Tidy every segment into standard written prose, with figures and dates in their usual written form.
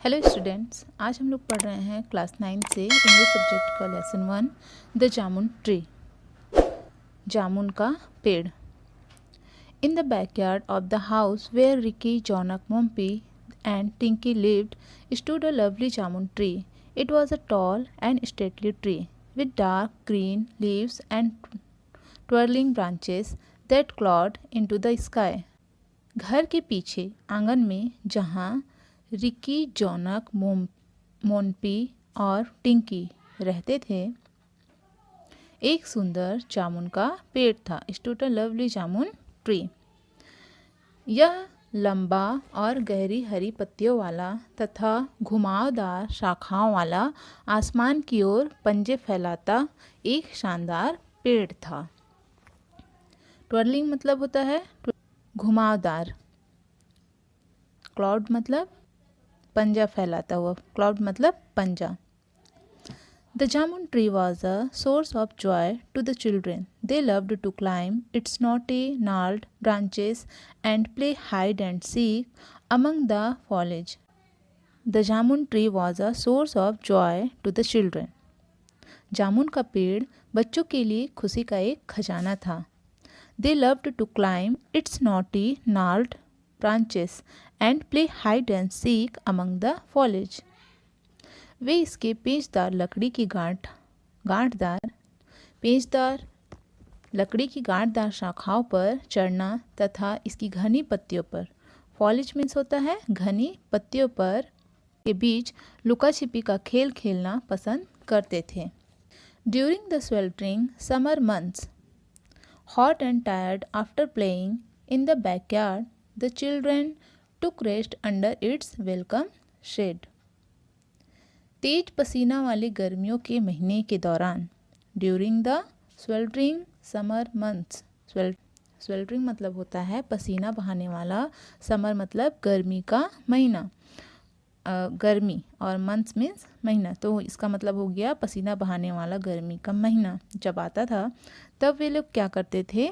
Hello students, आज हम लोग पढ़ रहे हैं क्लास 9 से इंग्लिश सब्जेक्ट का लेसन 1 द जामुन ट्री। जामुन का पेड़। In the backyard of the house where Ricky, Jonak, Mompi and Tinki lived stood a lovely jamun tree. It was a tall and stately tree with dark green leaves and twirling branches that clawed into the sky. घर के पीछे आंगन में, जहाँ Ricky, जॉनक, मोनपी और टिंकी रहते थे, एक सुंदर जामुन का पेड़ था। Stood a lovely jamun tree. यह लंबा और गहरी हरी पत्तियों वाला तथा घुमावदार शाखाओं वाला, आसमान की ओर पंजे फैलाता एक शानदार पेड़ था। ट्वर्लिंग मतलब होता है घुमावदार। क्लाउड मतलब पंजा फैलाता हुआ। क्लाउड मतलब पंजा। The jamun tree was a source of joy to the children. They loved to climb its knotty, gnarled branches and play hide and seek among the foliage. The jamun tree was a source of joy to the children. जामुन का पेड़ बच्चों के लिए खुशी का एक खजाना था। They loved to climb its knotty, gnarled branches and play hide and seek among the foliage. वे इसके पेचदार लकड़ी की गांठदार शाखाओं पर चढ़ना तथा इसकी घनी पत्तियों पर, फॉलिज मीन्स होता है घनी पत्तियों पर, के बीच लुका छिपी का खेल खेलना पसंद करते थे। During the sweltering summer months, hot and tired after playing in the backyard, the children took rest under its welcome shade. तेज पसीना वाली गर्मियों के महीने के दौरान, during the sweltering summer months, sweltering मतलब होता है पसीना बहाने वाला, समर मतलब गर्मी का महीना, गर्मी, और मंथ्स मीन्स महीना, तो इसका मतलब हो गया पसीना बहाने वाला गर्मी का महीना जब आता था, तब वे लोग क्या करते थे?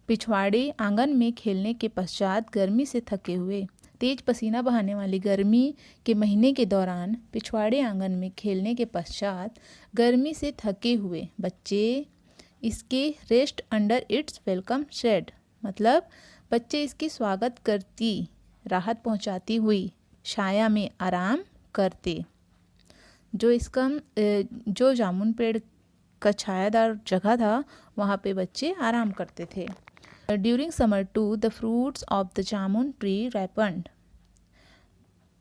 पिछवाड़े आंगन में खेलने के पश्चात गर्मी से थके हुए, तेज पसीना बहाने वाली गर्मी के महीने के दौरान पिछवाड़े आंगन में खेलने के पश्चात गर्मी से थके हुए बच्चे इसके rest under its welcome shade, मतलब बच्चे इसकी स्वागत करती, राहत पहुंचाती हुई छाया में आराम करते। जो जामुन पेड़ का छायादार जगह था, वहाँ पे बच्चे आराम करते थे। During summer to the fruits of the jamun tree ripened.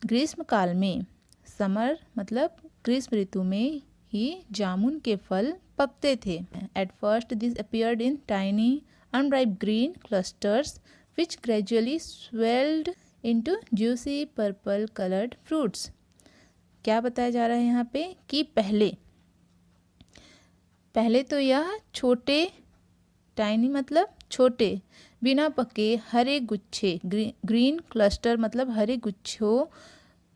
ग्रीष्म काल में, समर मतलब ग्रीष्म ऋतु में ही जामुन के फल पकते थे। At first this appeared in tiny unripe green clusters which gradually swelled into juicy purple colored fruits. क्या बताया जा रहा है यहाँ पे कि पहले तो यह छोटे, टाइनी मतलब छोटे, बिना पके हरे गुच्छे, ग्रीन क्लस्टर मतलब हरे गुच्छों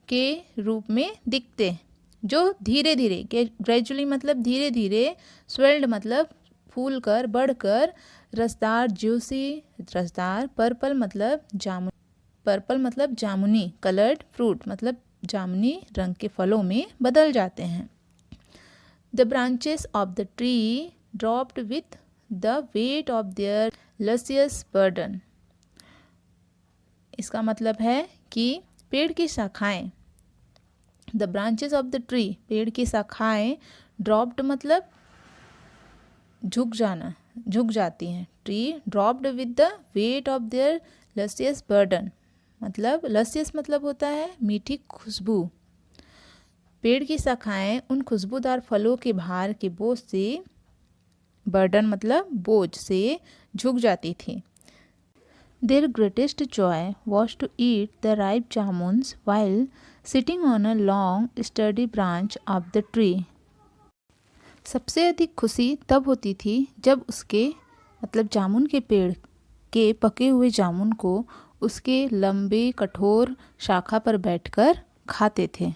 के रूप में दिखते, जो धीरे धीरे, ग्रेजुअली मतलब धीरे धीरे, स्वेल्ड मतलब फूल कर, बढ़कर, रसदार, ज्यूसी रसदार, पर्पल मतलब जामुनी, कलर्ड फ्रूट मतलब जामुनी रंग के फलों में बदल जाते हैं। The branches of the tree dropped with the weight of their luscious burden. इसका मतलब है कि पेड़ की शाखाएं, the branches of the tree, पेड़ की शाखाएं, ड्रॉप्ड मतलब झुक जाती हैं। Tree dropped with the weight of their luscious burden, मतलब लसियस मतलब होता है मीठी खुशबू। पेड़ की शाखाएं उन खुशबूदार फलों के भार के बोझ से, बर्डन मतलब बोझ से, झुक जाती थी। Their greatest joy was to eat the ripe jamuns while sitting on a long, sturdy branch of the tree. सबसे अधिक खुशी तब होती थी जब उसके मतलब जामुन के पेड़ के पके हुए जामुन को उसके लंबे कठोर शाखा पर बैठकर खाते थे।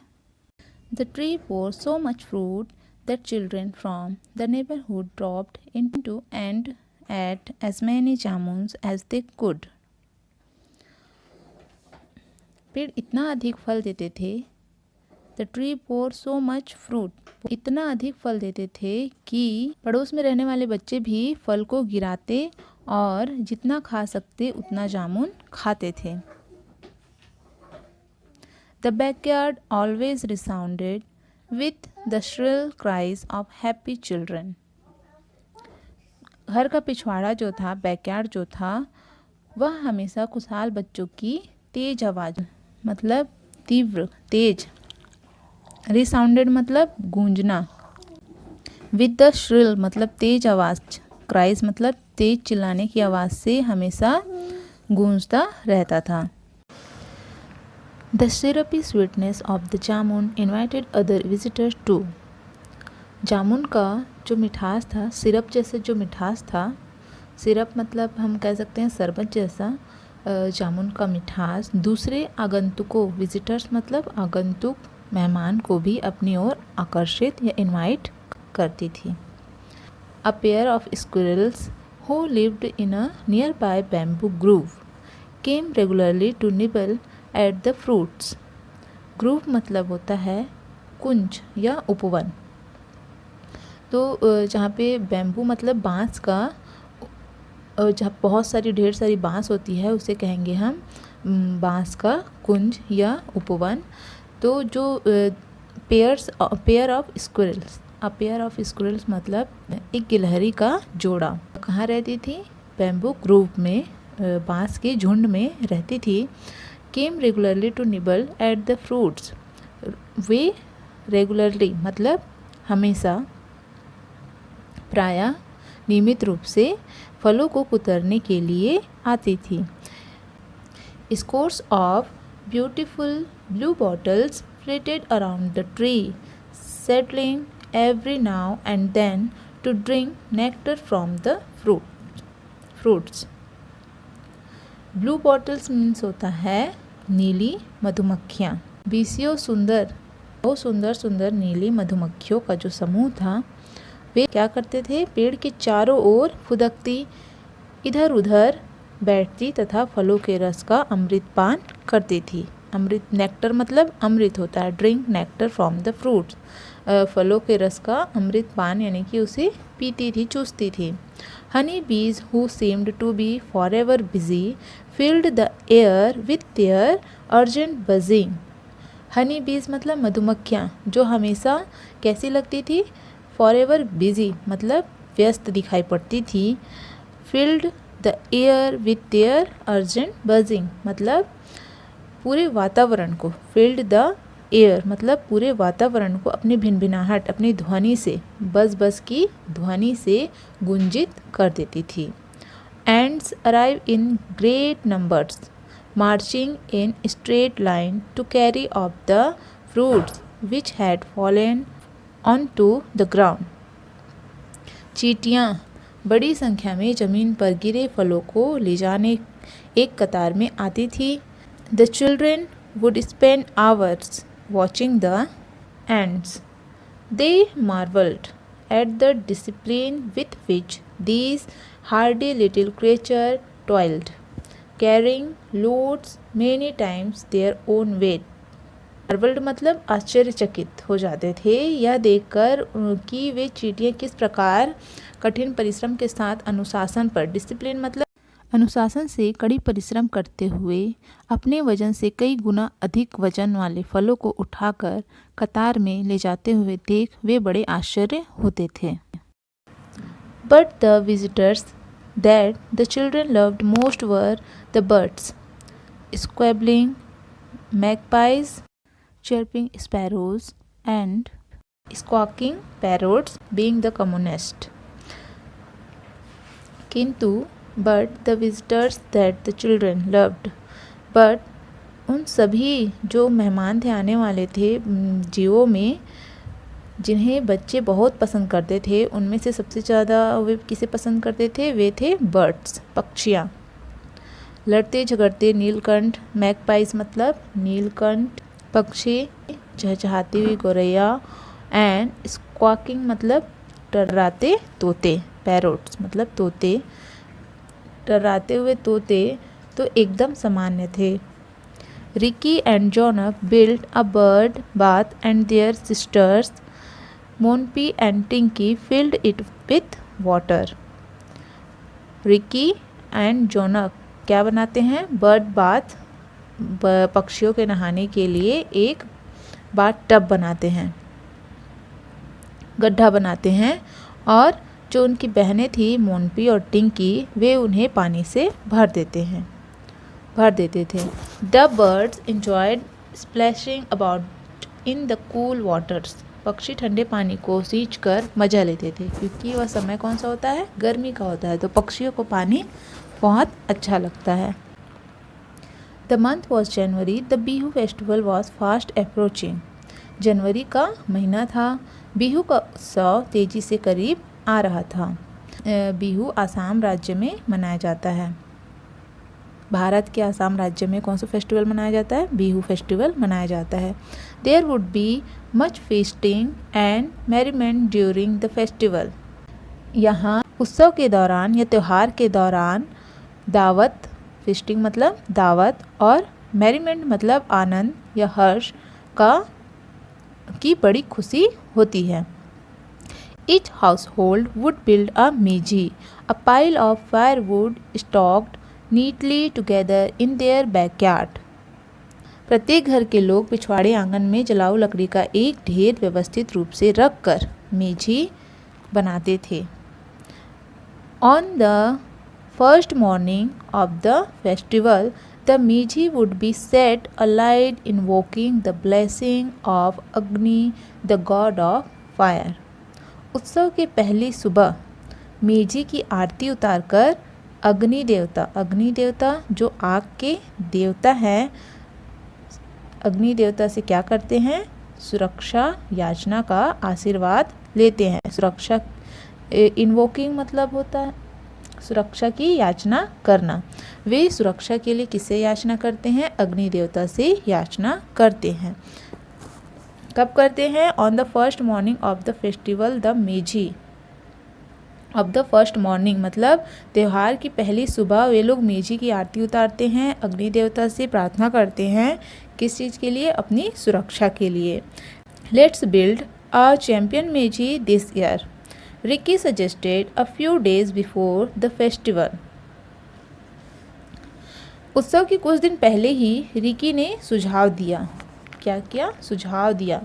The tree bore so much fruit that children from the neighborhood dropped into and ate as many jamuns as they could. पेड़ इतना अधिक फल देते थे। The tree bore so much fruit, इतना अधिक फल देते थे कि पड़ोस में रहने वाले बच्चे भी फल को गिराते और जितना खा सकते उतना जामुन खाते थे। The backyard always resounded with the shrill cries of happy children. घर का पिछवाड़ा जो था, बैकयार्ड जो था, वह हमेशा खुशहाल बच्चों की तेज आवाज़, मतलब तीव्र, तेज, रिसाउंडेड मतलब गूंजना, विद द श्रिल मतलब तेज आवाज़, क्राइज मतलब तेज चिल्लाने की आवाज़ से हमेशा गूंजता रहता था। The syrupy sweetness of the jamun invited other visitors too. जामुन का जो मिठास था, सिरप जैसे जो मिठास था, सिरप मतलब हम कह सकते हैं शरबत जैसा, जामुन का मिठास दूसरे आगंतुकों, विजिटर्स मतलब आगंतुक, मेहमान को भी अपनी ओर आकर्षित या इनवाइट करती थी। A pair of squirrels who lived in a nearby bamboo grove came regularly to nibble at the fruits. Grove मतलब होता है कुंज या उपवन। तो जहाँ पे बैम्बू मतलब बांस का, जहाँ बहुत सारी ढेर सारी बांस होती है उसे कहेंगे हम बांस का कुंज या उपवन। तो जो pair of squirrels, a pair of squirrels मतलब एक गिलहरी का जोड़ा कहाँ रहती थी? बैम्बू ग्रूव में, बांस के झुंड में रहती थी। Came regularly to nibble at the fruits, वे रेगुलरली मतलब हमेशा, प्रायः नियमित रूप से फलों को कुतरने के लिए आती थी। Scores of beautiful blue bottles flitted around the tree, settling every now and then to drink nectar from the fruits. Blue bottles means होता है नीली मधुमक्खियाँ। बीसियों सुंदर, बहुत सुंदर सुंदर नीली मधुमक्खियों का जो समूह था, वे क्या करते थे? पेड़ के चारों ओर फुदकती, इधर उधर बैठती तथा फलों के रस का अमृतपान करती थी। अमृत, नेक्टर मतलब अमृत होता है, drink nectar from the fruits, फलों के रस का अमृत पान यानी कि उसे पीती थी, चूसती थी। Honey bees who seemed to be forever busy filled the air with their urgent buzzing. Honey bees मतलब मधुमक्खियाँ, जो हमेशा कैसी लगती थी? फॉर एवर बिजी मतलब व्यस्त दिखाई पड़ती थी। Field the air with their urgent buzzing मतलब पूरे वातावरण को, फील्ड द एयर मतलब पूरे वातावरण को अपनी भिनभिनाहट, अपनी ध्वनि से, बस की ध्वनि से गुंजित कर देती थी। Ants arrive in great numbers marching in straight line to carry off the fruits which had fallen on to the ground. चींटियाँ बड़ी संख्या में जमीन पर गिरे फलों को ले जाने एक कतार में आती थी। The children would spend hours watching the ants. They marveled at the discipline with which these hardy little creatures toiled, carrying loads many times their own weight. मार्वल्ड मतलब आश्चर्यचकित हो जाते थे यह देखकर कि वे चींटियाँ किस प्रकार कठिन परिश्रम के साथ अनुशासन पर, डिसिप्लिन मतलब अनुशासन से कड़ी परिश्रम करते हुए अपने वजन से कई गुना अधिक वजन वाले फलों को उठाकर कतार में ले जाते हुए देख वे बड़े आश्चर्य होते थे। But the visitors that the children loved most were the birds, squabbling magpies, chirping sparrows and squawking parrots being the commonest. किंतु but the visitors that the children loved, but उन सभी जो मेहमान थे, आने वाले थे जीवों में, जिन्हें बच्चे बहुत पसंद करते थे, उनमें से सबसे ज़्यादा वे किसे पसंद करते थे? वे थे बर्ड्स, पक्षियाँ। लड़ते झगड़ते नीलकंठ, मैगपाइज मतलब नीलकंठ पक्षी, चहचहाती हुई गौरैया, एंड स्क्वाकिंग मतलब टर्राते तोते, पैरोट्स मतलब तोते, टर्राते हुए तोते तो एकदम सामान्य थे। Ricky and Jonak built a bird bath and their sisters Monpy and Tinky filled it with water. Ricky and Jonak क्या बनाते हैं? बर्ड बाथ, पक्षियों के नहाने के लिए एक बाथ टब बनाते हैं, गड्ढा बनाते हैं, और जो उनकी बहनें थी मोनपी और टिंकी, वे उन्हें पानी से भर देते थे। The birds enjoyed splashing about in the cool waters. पक्षी ठंडे पानी को सींच कर मज़ा लेते थे, क्योंकि वह समय कौन सा होता है? गर्मी का होता है, तो पक्षियों को पानी बहुत अच्छा लगता है। The month was January, the Bihu festival was fast approaching. जनवरी का महीना था, बिहू का उत्सव तेजी से करीब आ रहा था। बिहू आसाम राज्य में मनाया जाता है। भारत के आसाम राज्य में कौन सा फेस्टिवल मनाया जाता है? बिहू फेस्टिवल मनाया जाता है। There would be much feasting and merriment during the festival. यहाँ उत्सव के दौरान या त्यौहार के दौरान दावत, feasting मतलब दावत, और merriment मतलब आनंद या हर्ष की बड़ी खुशी होती है। Each household would build a meji, a pile of firewood stocked neatly together in their backyard. प्रत्येक घर के लोग पिछवाड़े आंगन में जलाऊ लकड़ी का एक ढेर व्यवस्थित रूप से रख कर मेजी बनाते थे। On the first morning of the festival, the meji would be set alight invoking the blessing of Agni, the god of fire. उत्सव के पहली सुबह मेजी की आरती उतारकर अग्नि देवता जो आग के देवता हैं, अग्नि देवता से क्या करते हैं? सुरक्षा याचना का आशीर्वाद लेते हैं। सुरक्षा इन्वोकिंग मतलब होता है सुरक्षा की याचना करना। वे सुरक्षा के लिए किससे याचना करते हैं? अग्नि देवता से याचना करते हैं। कब करते हैं? On the first morning of the festival the मेजी ऑफ द फर्स्ट मॉर्निंग मतलब त्यौहार की पहली सुबह वे लोग मेजी की आरती उतारते हैं, अग्नि देवता से प्रार्थना करते हैं। किस चीज़ के लिए? अपनी सुरक्षा के लिए। लेट्स बिल्ड अ चैम्पियन मेजी this year, Ricky suggested a few days before the festival. उत्सव के कुछ दिन पहले ही रिकी ने सुझाव दिया। क्या किया? सुझाव दिया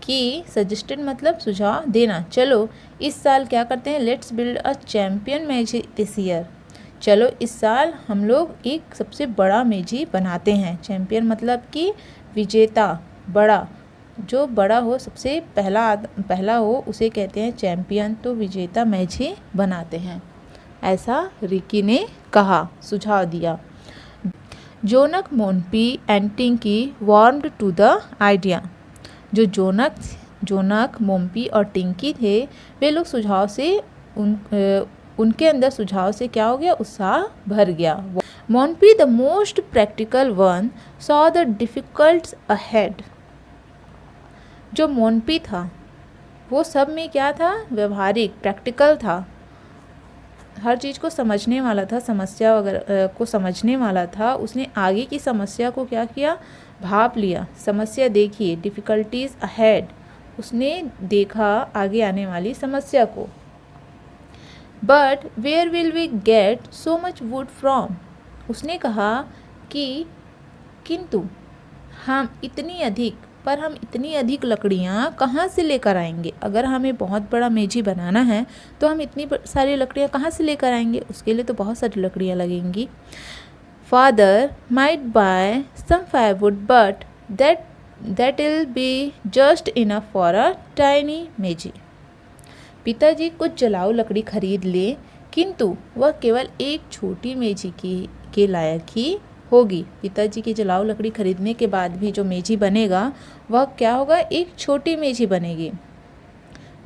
कि सजेस्टेड मतलब सुझाव देना। चलो इस साल क्या करते हैं? लेट्स बिल्ड अ चैम्पियन मेजी दिस ईयर। चलो इस साल हम लोग एक सबसे बड़ा मेजी बनाते हैं। चैम्पियन मतलब कि विजेता, बड़ा, जो बड़ा हो, सबसे पहला हो उसे कहते हैं चैम्पियन। तो विजेता मेजी बनाते हैं, ऐसा रिकी ने कहा, सुझाव दिया। Jonak, Mompi and Tinki warmed to the idea. जो जोनक, मोम्पी और टिंकी थे, वे लोग सुझाव से उनके अंदर सुझाव से क्या हो गया? उत्साह भर गया। Mompi the most practical one saw the difficulties ahead. जो मोम्पी था वो सब में क्या था? व्यवहारिक, प्रैक्टिकल था, हर चीज़ को समझने वाला था, समस्या वगैरह को समझने वाला था। उसने आगे की समस्या को क्या किया? भाप लिया, समस्या देखी, डिफ़िकल्टीज़ अहेड, उसने देखा आगे आने वाली समस्या को। But where will we get so much wood from. उसने कहा कि किंतु हम इतनी अधिक लकड़ियाँ कहाँ से लेकर आएंगे? अगर हमें बहुत बड़ा मेजी बनाना है तो हम इतनी सारी लकड़ियाँ कहाँ से लेकर आएंगे? उसके लिए तो बहुत सारी लकड़ियाँ लगेंगी। Father might buy some firewood but that will be just enough for a tiny meji. पिताजी कुछ जलाऊ लकड़ी खरीद ले, किंतु वह केवल एक छोटी मेजी के लायक ही होगी। पिताजी की जलाऊ लकड़ी खरीदने के बाद भी जो मेजी बनेगा वह क्या होगा? एक छोटी मेजी बनेगी।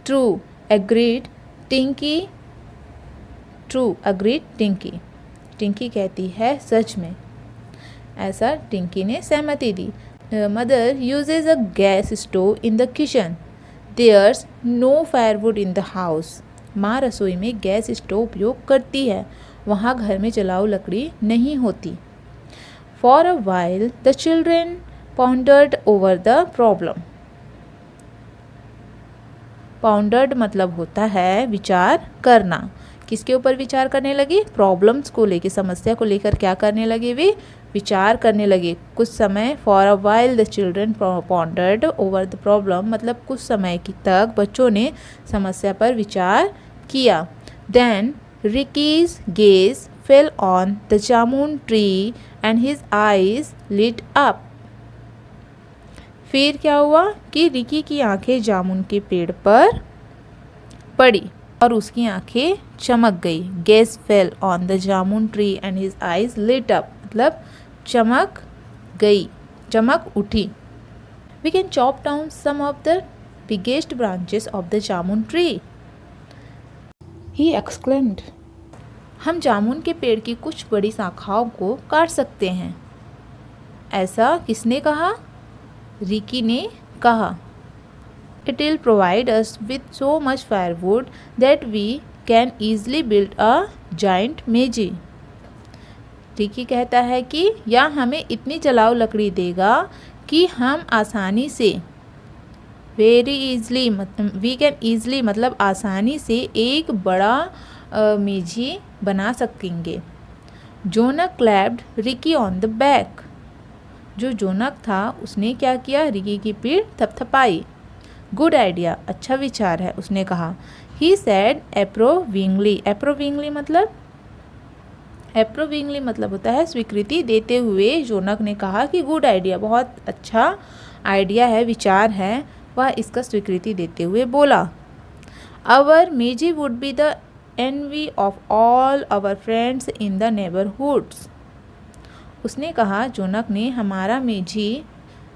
ट्रू एग्रीड टिंकी। टिंकी कहती है सच में, ऐसा टिंकी ने सहमति दी। Mother uses a gas stove in the kitchen, there's no firewood in the house. माँ रसोई में गैस स्टोव उपयोग करती है, वहाँ घर में जलाऊ लकड़ी नहीं होती। For a while the children pondered over the problem. Pondered मतलब होता है विचार करना। किसके ऊपर विचार करने लगे? प्रॉब्लम्स को लेकर, समस्या को लेकर क्या करने लगे? वे विचार करने लगे कुछ समय। For a while the children pondered over the problem मतलब कुछ समय की तक बच्चों ने समस्या पर विचार किया। Then Ricky's gaze fell on the jamun tree and his eyes lit up. फिर क्या हुआ कि रिकी की आंखें जामुन के पेड़ पर पड़ी और उसकी आंखें चमक गई। Gaze fell on the jamun tree and his eyes lit up मतलब चमक गई, चमक उठी। We can chop down some of the biggest branches of the jamun tree, he exclaimed. हम जामुन के पेड़ की कुछ बड़ी शाखाओं को काट सकते हैं। ऐसा किसने कहा? रिकी ने कहा। It will provide us with so much firewood that we can easily build a giant मेजी। रिकी कहता है कि यह हमें इतनी जलाऊ लकड़ी देगा कि हम आसानी से, very easily we can easily मतलब आसानी से एक बड़ा मेजी बना सकेंगे। Jonak clapped Ricky on the back. जो जोनक था उसने क्या किया? रिकी की पीठ थपथपाई। गुड आइडिया, अच्छा विचार है, उसने कहा। ही सैड अप्रूविंगली। अप्रूविंगली मतलब होता है स्वीकृति देते हुए। जोनक ने कहा कि गुड आइडिया, बहुत अच्छा आइडिया है, विचार है। वह इसका स्वीकृति देते हुए बोला। Our Maisie would be the envy of all our friends in the neighbourhoods. उसने कहा, जोनक ने, हमारा मेजी,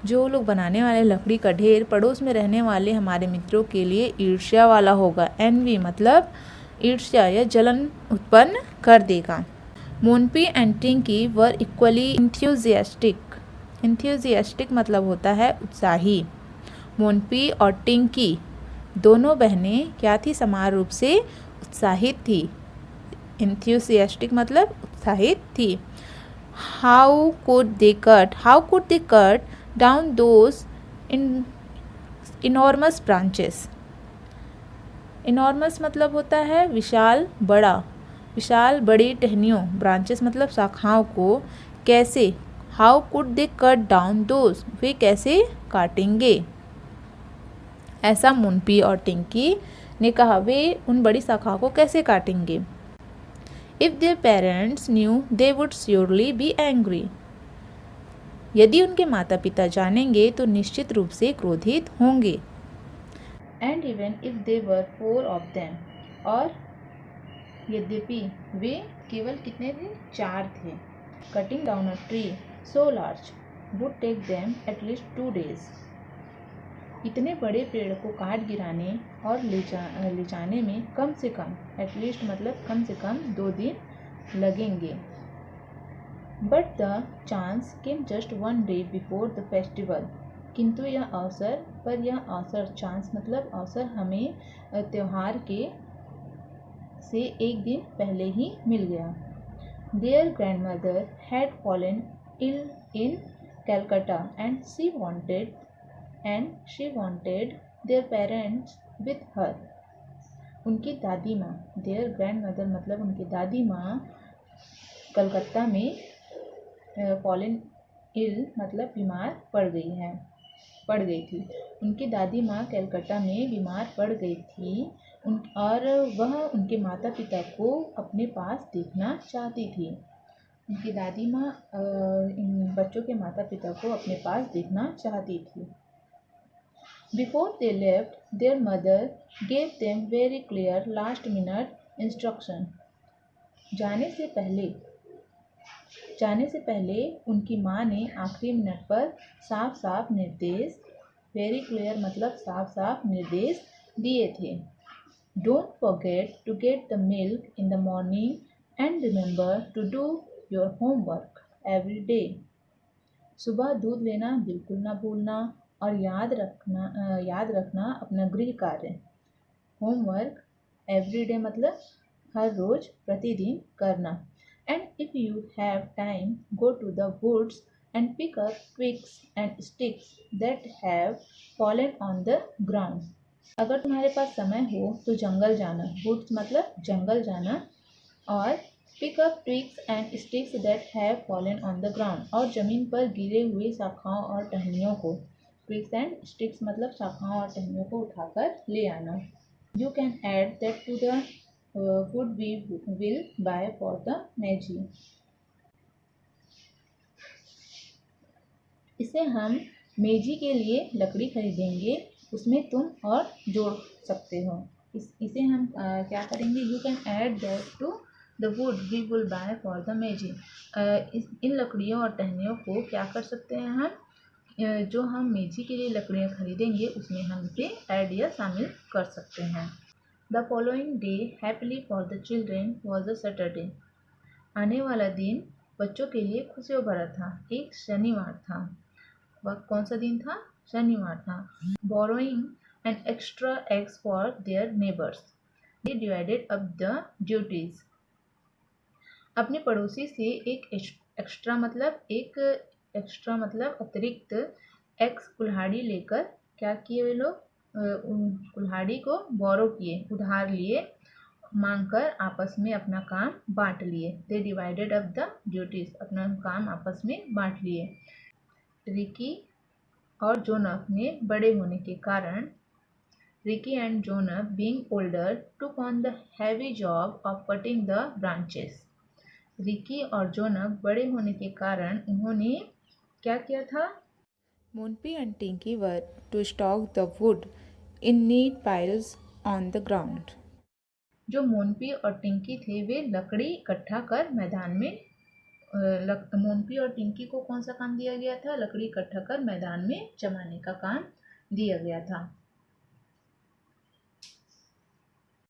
जो लोग बनाने वाले लकड़ी का ढेर, पड़ोस में रहने वाले हमारे मित्रों के लिए ईर्ष्या वाला होगा। एनवी मतलब ईर्ष्या या जलन उत्पन्न कर देगा। Mompi and Tinki were equally enthusiastic. Enthusiastic मतलब होता है उत्साही। मोनपी और टिंकी दोनों बहनें क्या थी? समान रूप से उत्साहित थी। इंथ्यूजियास्टिक मतलब उत्साहित थी। How could they cut down those enormous branches. Enormous मतलब होता है विशाल, बड़ा, विशाल बड़ी टहनियों। ब्रांचेस मतलब शाखाओं को। कैसे? How could they cut down those, वे कैसे काटेंगे? ऐसा मोनपी और टिंकी ने कहा। वे उन बड़ी शाखाओं को कैसे काटेंगे? If their parents new they would surely be angry. यदि उनके माता पिता जानेंगे तो निश्चित रूप से क्रोधित होंगे। And even if they were 4 of them, और यद्यपि वे केवल कितने थे? 4 थे। Cutting down a tree so large would take them at least 2 days। इतने बड़े पेड़ को काट गिराने और ले जाने में कम से कम, एटलीस्ट मतलब कम से कम 2 दिन लगेंगे। But the chance came just 1 day before the festival. किंतु यह अवसर, चांस मतलब अवसर, हमें त्यौहार के से एक दिन पहले ही मिल गया। Their grandmother had fallen ill in Calcutta and she wanted their parents with her। उनकी दादी माँ, देयर ग्रैंडमदर मतलब उनकी दादी माँ, कलकत्ता में फॉलन इल मतलब बीमार पड़ गई थी। उनकी दादी माँ कलकत्ता में बीमार पड़ गई थी और वह उनके माता पिता को अपने पास देखना चाहती थी। उनकी दादी माँ इन बच्चों के माता पिता को अपने पास देखना चाहती थी। Before they left, their mother gave them very clear last-minute instruction। जाने से पहले उनकी माँ ने आखिरी मिनट पर साफ निर्देश, वेरी क्लियर मतलब साफ निर्देश दिए थे। Don't forget to get the milk in the morning and remember to do your homework every day। सुबह दूध लेना बिल्कुल ना भूलना और याद रखना अपना गृह कार्य, होमवर्क एवरी डे मतलब हर रोज, प्रतिदिन करना। And if you have time, go to the woods and pick up twigs and sticks that have fallen on the ground. अगर तुम्हारे पास समय हो तो जंगल जाना, वुड्स मतलब जंगल जाना, और pick up twigs and sticks that have fallen on the ground, और ज़मीन पर गिरे हुए शाखाओं और टहनियों को, ट्विग्स एंड स्टिक्स मतलब शाखाओं और टहनियों को उठाकर ले आना. You can add that to the wood we will buy for the Meiji. इसे हम मेजी के लिए लकड़ी खरीदेंगे, उसमें तुम और जोड़ सकते हो. इसे हम क्या करेंगे? You can add that to the wood we will buy for the meji. इन लकड़ियों और टहनियों को क्या कर सकते हैं हम? जो हम मेजी के लिए लकड़ियाँ खरीदेंगे उसमें हम इसे ऐड या शामिल कर सकते हैं. The following day, happily for the children, was a Saturday. आने वाला दिन बच्चों के लिए खुशियों भरा था, एक शनिवार था. वह कौन सा दिन था? शनिवार था. Borrowing an extra eggs for their neighbors, they divided up the duties. अपने पड़ोसी से एक एक्स्ट्रा मतलब अतिरिक्त एक्स कुल्हाड़ी लेकर क्या किए वे लोग? कुल्हाड़ी को बोरो किए, उधार लिए, मांगकर आपस में अपना काम बांट लिए. They divided up the duties, अपना काम आपस में बांट लिए. रिकी और जोनफ ने बड़े होने के कारण, Ricky and Jonak being older took on the heavy job of cutting the branches. Ricky और जोनफ बड़े होने के कारण उन्होंने क्या किया था? Mompi and Tinki were to stock the wood in neat piles on the ground. जो मोनपी और टिंकी थे वे लकड़ी इकट्ठा कर मैदान में, मोनपी और टिंकी को कौन सा काम दिया गया था? लकड़ी इकट्ठा कर मैदान में जमाने का काम दिया गया था.